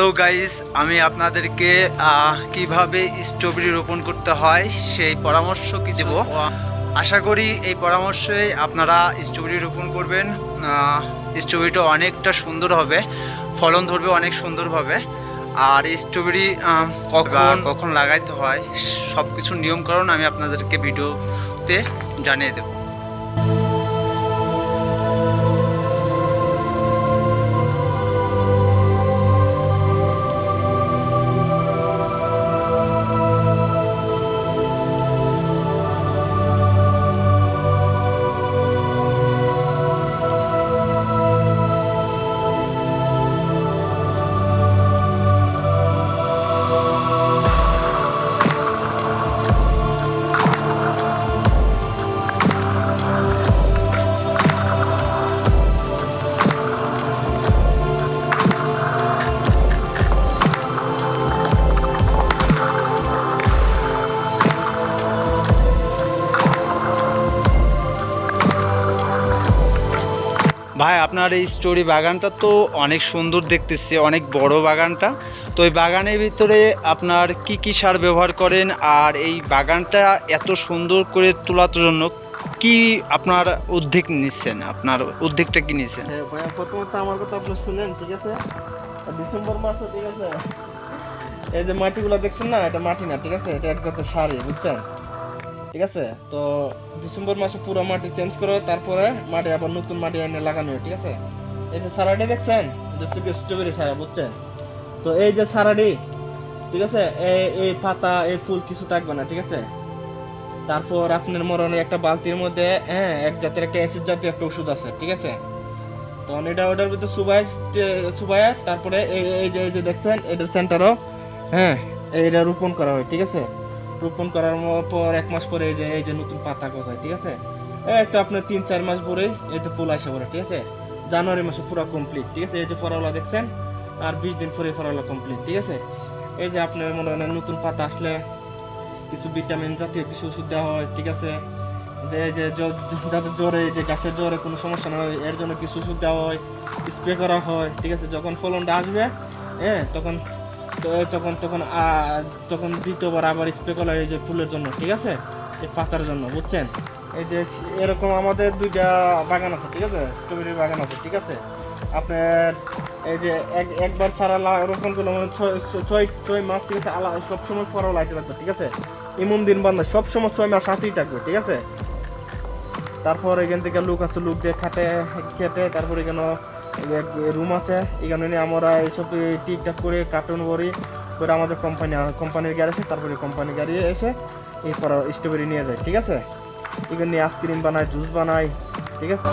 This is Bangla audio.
তো গাইস, আমি আপনাদেরকে কিভাবে স্ট্রবেরি রোপণ করতে হয় সেই পরামর্শ কি দেব। আশা করি এই পরামর্শে আপনারা স্ট্রবেরি রোপণ করবেন। স্ট্রবেরিটা অনেকটা সুন্দর হবে, ফলন ধরবে অনেক সুন্দরভাবে। আর স্ট্রবেরি কখন লাগাইতে হয় সব কিছুর নিয়মকানুন আমি আপনাদেরকে ভিডিওতে জানিয়ে দেব। ভাই, আপনার এই স্ট্রবেরি বাগানটা তো অনেক সুন্দর দেখতেছি, অনেক বড় বাগানটা। তো এই বাগানের ভিতরে আপনার কি কি সার ব্যবহার করেন, আর এই বাগানটা এত সুন্দর করে তোলার জন্য কি আপনার উদ্যোগ নিচ্ছেন? আপনার উদ্যোগটা কি নিচ্ছেন? হ্যাঁ ভাইয়া, প্রথমত আমার কথা আপনি শুনেন, ঠিক আছে? ডিসেম্বর মাসে, ঠিক আছে, এই যে মাটিগুলো দেখছেন না, এটা মাটি না, ঠিক আছে, এটা এক জাতের সারই, বুঝছেন? ঠিক আছে, তো ডিসেম্বর মাসে পুরো মাটি চেঞ্জ করে তারপরে মাটি আবার নতুন মাটি এনে লাগানো হয়, ঠিক আছে? এই যে সারাটি দেখছেন, এটা স্ট্রবেরি সারা, বুঝছেন? তো এই যে সারাটি, ঠিক আছে, এই পাতা এই ফুল কিছু থাকবে না, ঠিক আছে? তারপর আপনার মরণের একটা বালতির মধ্যে এক জাতের একটা অ্যাসিড জাতীয় একটা ওষুধ আছে, ঠিক আছে? তখন এটা ওটার ভিতরে সুবাই তারপরে এই যে দেখছেন এটার সেন্টারও এইটা রোপণ করা হয়, ঠিক আছে? রোপণ করার পর 1 মাস পরে এই যে নতুন পাতা গজায়, ঠিক আছে? এই তো আপনার 3-4 মাস পরেই এই তো ফুল আসে পড়ে, ঠিক আছে? জানুয়ারি মাসে পুরো কমপ্লিট, ঠিক আছে? এই যে ফরাওলা দেখছেন, আর 20 দিন পরে ফরাওলা কমপ্লিট, ঠিক আছে? এই যে আপনার মনে হয় নতুন পাতা আসলে কিছু ভিটামিন জাতীয় কিছু ওষুধ দেওয়া হয়, ঠিক আছে? যে যাদের জ্বরে, যে গাছের জ্বরে কোনো সমস্যা না হয় এর জন্য কিছু ওষুধ দেওয়া হয়, স্প্রে করা হয়, ঠিক আছে? যখন ফলনটা আসবে তখন তখন তখন তখন দ্বিতীয়বার আবার স্প্রে করা হয় এই যে ফুলের জন্য, ঠিক আছে? এই পাতার জন্য, বুঝছেন? এই যে এরকম আমাদের 2টা বাগান আছে, ঠিক আছে? স্ট্রবেরির বাগান আছে, ঠিক আছে? আপনার এই যে একবার সারা রোপণ করলে 6 মাস, ঠিক আছে? সবসময় ফরাও লাইতে থাকবে, ঠিক আছে? এমন দিন বান্ধব সবসময় 6 মাস হাতেই থাকবে, ঠিক আছে? তারপর এখান থেকে লোক আছে, লোক দিয়ে খেটে তারপর এখানে রুম আছে, এখানে নিয়ে আমরা এইসব টিকটাক করে কার্টুন করে আমাদের কোম্পানির গাড়ি আছে, তারপরে কোম্পানির গাড়ি এসে এরপর স্ট্রবেরি নিয়ে যায়, ঠিক আছে? এখানে নিয়ে আইসক্রিম বানায়, জুস বানায়, ঠিক আছে?